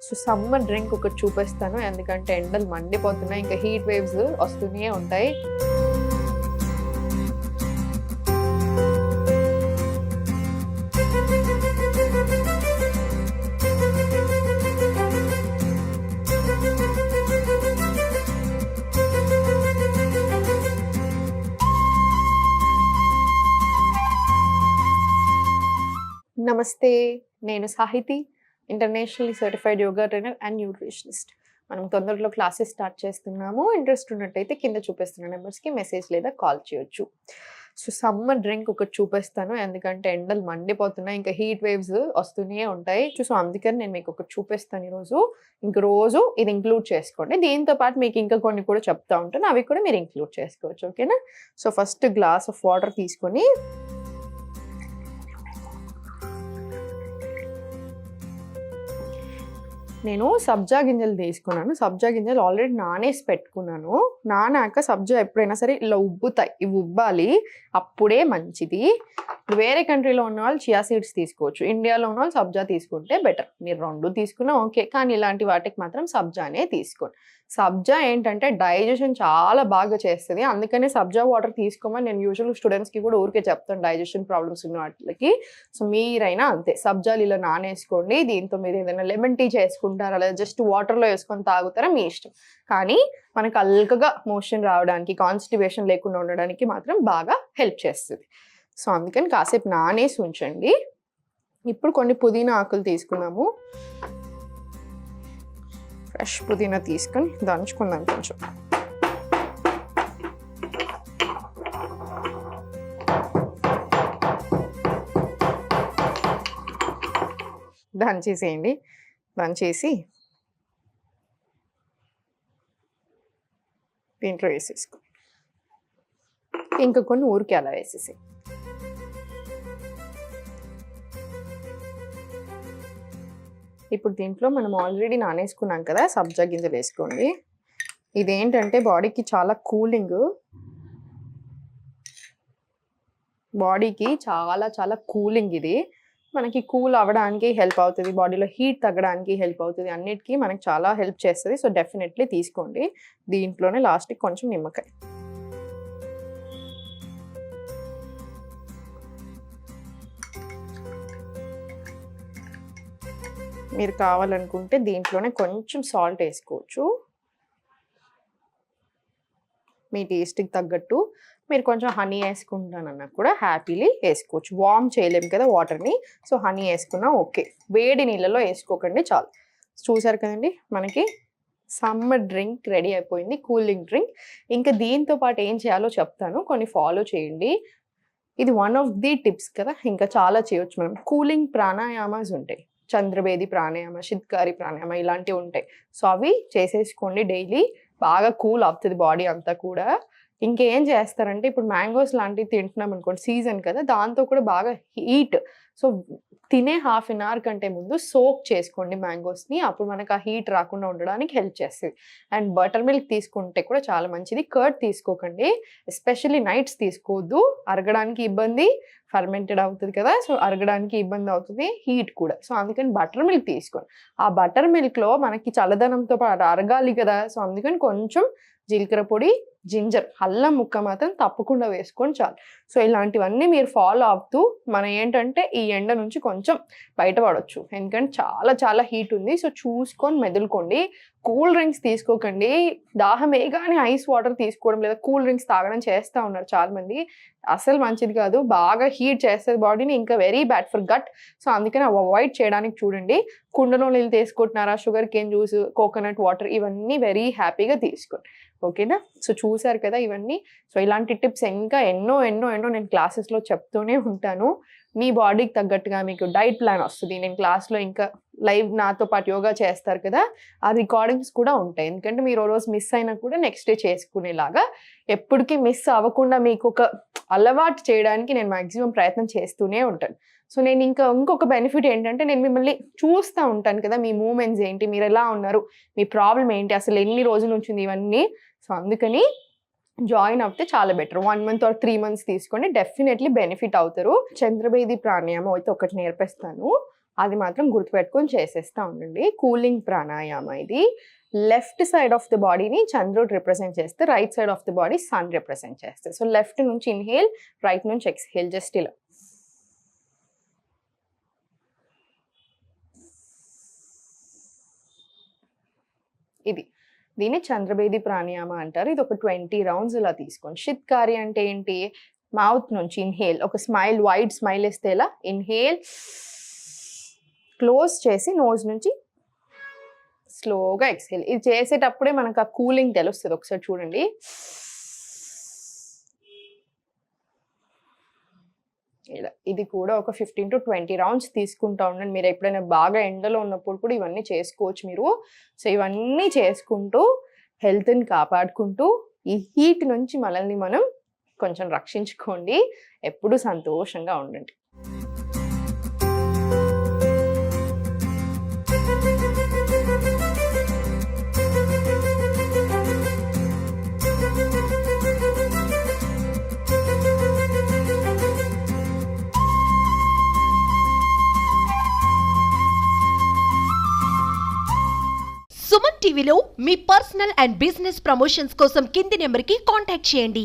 So summer drink ఒకటి చూపిస్తాను, ఎందుకంటే ఎండలు మండిపోతున్నాయి, ఇంకా హీట్ వేవ్స్ వస్తూనే ఉంటాయి. నమస్తే, నేను Sahithi, internationally certified yoga trainer and nutritionist. మనం తొందరలో క్లాసెస్ స్టార్ట్ చేస్తున్నాము. ఇంట్రెస్ట్ ఉన్నట్టయితే కింద చూపిస్తున్న నెంబర్స్కి మెసేజ్ లేదా కాల్ చేయొచ్చు. సో సమ్మర్ డ్రింక్ ఒకటి చూపిస్తాను, ఎందుకంటే ఎండలు మండిపోతున్నాయి, ఇంకా హీట్ వేవ్స్ వస్తూనే ఉంటాయి. సో అందుకని నేను మీకు ఒకటి చూపిస్తాను ఈరోజు. రోజు ఇది ఇంక్లూడ్ చేసుకోండి. దీంతో పాటు మీకు ఇంకా కొన్ని కూడా చెప్తా ఉంటాను, అవి కూడా మీరు ఇంక్లూడ్ చేసుకోవచ్చు. ఓకేనా? So first glass of water తీసుకొని నేను సబ్జా గింజలు తీసుకున్నాను. సబ్జా గింజలు ఆల్రెడీ నానేసి పెట్టుకున్నాను. నానాక సబ్జా ఎప్పుడైనా సరే ఇలా ఉబ్బుతాయి, ఇవి ఉబ్బాలి, అప్పుడే మంచిది. ఇప్పుడు వేరే కంట్రీలో ఉన్న వాళ్ళు చియా సీడ్స్ తీసుకోవచ్చు, ఇండియాలో ఉన్న వాళ్ళు సబ్జా తీసుకుంటే బెటర్. మీరు రెండు తీసుకున్నా ఓకే, కానీ ఇలాంటి వాటికి మాత్రం సబ్జానే తీసుకోండి. సబ్జా ఏంటంటే డైజెషన్ చాలా బాగా చేస్తుంది, అందుకనే సబ్జా వాటర్ తీసుకోమని నేను యూజువల్ స్టూడెంట్స్కి కూడా ఊరికే చెప్తాను, డైజెషన్ ప్రాబ్లమ్స్ ఉన్న వాటికి. సో మీరైనా అంతే, సబ్జాలు ఇలా నానేసుకోండి. దీంతో మీరు ఏదైనా లెమన్ టీ చేసుకుంటారా, లేదా జస్ట్ వాటర్లో వేసుకొని తాగుతారా మీ ఇష్టం. కానీ మనకు అల్కగా మోషన్ రావడానికి, కాన్స్టిపేషన్ లేకుండా ఉండడానికి మాత్రం బాగా హెల్ప్ చేస్తుంది. సో అందుకని కాసేపు నానేసి ఉంచండి. ఇప్పుడు కొన్ని పుదీనా ఆకులు తీసుకున్నాము. ఫ్రెష్ పుదీనా తీసుకొని దంచుకుందాం కొంచెం. దంచేసేయండి. దంచేసి దీంట్లో వేసేసుకో. ఇంకా కొన్ని ఊరికి అలా వేసేసి ఇప్పుడు దీంట్లో మనం ఆల్రెడీ నానేసుకున్నాం కదా సబ్జా గింజలు వేసుకోండి. ఇదేంటంటే బాడీకి చాలా కూలింగ్, బాడీకి చాలా చాలా కూలింగ్. ఇది మనకి కూల్ అవ్వడానికి హెల్ప్ అవుతుంది, బాడీలో హీట్ తగ్గడానికి హెల్ప్ అవుతుంది, అన్నిటికీ మనకి చాలా హెల్ప్ చేస్తుంది. సో డెఫినెట్లీ తీసుకోండి. దీంట్లోనే లాస్ట్కి కొంచెం నిమ్మకాయ. మీరు కావాలనుకుంటే దీంట్లోనే కొంచెం సాల్ట్ వేసుకోవచ్చు, మీ టేస్ట్కి తగ్గట్టు. మీరు కొంచెం హనీ వేసుకుంటానన్నా కూడా హ్యాపీలీ వేసుకోవచ్చు. వార్మ్ చేయలేము కదా వాటర్ని, సో హనీ వేసుకున్నా ఓకే. వేడి నీళ్ళలో వేసుకోకండి చాలు. చూసారు కదండి, మనకి సమ్మర్ డ్రింక్ రెడీ అయిపోయింది, కూలింగ్ డ్రింక్. ఇంకా దీంతో పాటు ఏం చేయాలో చెప్తాను, కొన్ని ఫాలో చేయండి. ఇది వన్ ఆఫ్ ది టిప్స్ కదా, ఇంకా చాలా చేయొచ్చు మనం. కూలింగ్ ప్రాణాయామాస్ ఉంటాయి, చంద్రభేది ప్రాణాయామ, శిత్కారి ప్రాణాయామ, ఇలాంటివి ఉంటాయి. సో అవి చేసేసుకోండి డైలీ, బాగా కూల్ అవుతుంది బాడీ అంతా కూడా. ఇంకేం చేస్తారంటే ఇప్పుడు మ్యాంగోస్ లాంటివి తింటున్నాం అనుకోండి, సీజన్ కదా, దాంతో కూడా బాగా హీట్. సో తినే హాఫ్ అన్ అవర్ కంటే ముందు సోక్ చేసుకోండి మ్యాంగోస్ని, అప్పుడు మనకు ఆ హీట్ రాకుండా ఉండడానికి హెల్ప్ చేస్తుంది. అండ్ బటర్ మిల్క్ తీసుకుంటే కూడా చాలా మంచిది. కర్డ్ తీసుకోకండి, ఎస్పెషల్లీ నైట్స్ తీసుకోవద్దు, అరగడానికి ఇబ్బంది, ఫర్మెంటెడ్ అవుతుంది కదా, సో అరగడానికి ఇబ్బంది అవుతుంది, హీట్ కూడా. సో అందుకని బటర్ మిల్క్ తీసుకోండి. ఆ బటర్ మిల్క్లో మనకి చల్లదనంతో పాటు అరగాలి కదా, సో అందుకని కొంచెం జీలకర్ర పొడి, జింజర్, అల్లం ముక్క మాత్రం తప్పకుండా వేసుకొని చాలు. సో ఇలాంటివన్నీ మీరు ఫాలో అవుతూ మనం ఏంటంటే ఈ ఎండ నుంచి కొంచెం బయటపడవచ్చు, ఎందుకంటే చాలా చాలా హీట్ ఉంది. సో చూసుకొని మెదులుకోండి. కూల్ డ్రింక్స్ తీసుకోకండి. దాహం వేయగానే ఐస్ వాటర్ తీసుకోవడం లేదా కూల్ డ్రింక్స్ తాగడం చేస్తూ ఉన్నారు చాలామంది, అసలు మంచిది కాదు, బాగా హీట్ చేస్తుంది బాడీని, ఇంకా very bad for gut. So అందుకని అవాయిడ్ చేయడానికి చూడండి. కుండలో నీళ్ళు తీసుకుంటున్నారా, sugar cane juice, coconut water, ఇవన్నీ వెరీ హ్యాపీగా తీసుకోండి. ఓకేనా? సో చూసారు కదా ఇవన్నీ. సో ఇలాంటి టిప్స్ ఇంకా ఎన్నో ఎన్నో ఎన్నో నేను క్లాసెస్లో చెప్తూనే ఉంటాను. మీ బాడీకి తగ్గట్టుగా మీకు డైట్ ప్లాన్ వస్తుంది. నేను క్లాస్లో ఇంకా లైవ్ నాతో పాటు యోగా చేస్తారు కదా, ఆ రికార్డింగ్స్ కూడా ఉంటాయి. ఎందుకంటే మీరు రోజు మిస్ అయినా కూడా నెక్స్ట్ డే చేసుకునేలాగా, ఎప్పటికీ మిస్ అవ్వకుండా మీకు ఒక అలవాటు చేయడానికి నేను మ్యాక్సిమం ప్రయత్నం చేస్తూనే ఉంటాను. సో నేను ఇంకొక బెనిఫిట్ ఏంటంటే, నేను మిమ్మల్ని చూస్తూ ఉంటాను కదా, మీ మూమెంట్స్ ఏంటి, మీరు ఎలా ఉన్నారు, మీ ప్రాబ్లం ఏంటి, అసలు ఎన్ని రోజుల నుంచి ఉంది ఇవన్నీ. సో అందుకని జాయిన్ అవుతే చాలా బెటర్. 1 month or 3 months తీసుకోండి, డెఫినెట్లీ బెనిఫిట్ అవుతారు. చంద్రభేది ప్రాణాయామం అయితే ఒకటి నేర్పిస్తాను, అది మాత్రం గుర్తుపెట్టుకొని చేసేస్తూ ఉండండి. కూలింగ్ ప్రాణాయామ ఇది. లెఫ్ట్ సైడ్ ఆఫ్ ద బాడీని చంద్రుడు రిప్రజెంట్ చేస్తే, right side of the body sun represent చేస్తే. సో లెఫ్ట్ నుంచి ఇన్హేల్, రైట్ నుంచి ఎక్స్హేల్, జస్ట్ ఇలా. ఇది దీన్ని చంద్రభేది ప్రాణాయామ అంటారు. ఇది ఒక 20 రౌండ్స్ ఇలా తీసుకోండి. షిత్కారి అంటే ఏంటి? మౌత్ నుంచి ఇన్హేల్, ఒక స్మైల్, వైడ్ స్మైల్ ఇస్తే ఇలా ఇన్హేల్, క్లోజ్ చేసి నోజ్ నుంచి స్లోగా ఎక్స్హేల్. ఇది చేసేటప్పుడే మనకు ఆ కూలింగ్ తెలుస్తుంది. ఒకసారి చూడండి. ఇలా ఇది కూడా ఒక 15 to 20 రౌండ్స్ తీసుకుంటా ఉండండి. మీరు ఎప్పుడైనా బాగా ఎండలో ఉన్నప్పుడు కూడా ఇవన్నీ చేసుకోవచ్చు మీరు. సో ఇవన్నీ చేసుకుంటూ హెల్త్ని కాపాడుకుంటూ ఈ హీట్ నుంచి మనల్ని మనం కొంచెం రక్షించుకోండి. ఎప్పుడూ సంతోషంగా ఉండండి. సుమన్ టీవీలో మీ పర్సనల్ అండ్ బిజినెస్ ప్రమోషన్స్ కోసం కింది నెంబర్కి కాంటాక్ట్ చేయండి.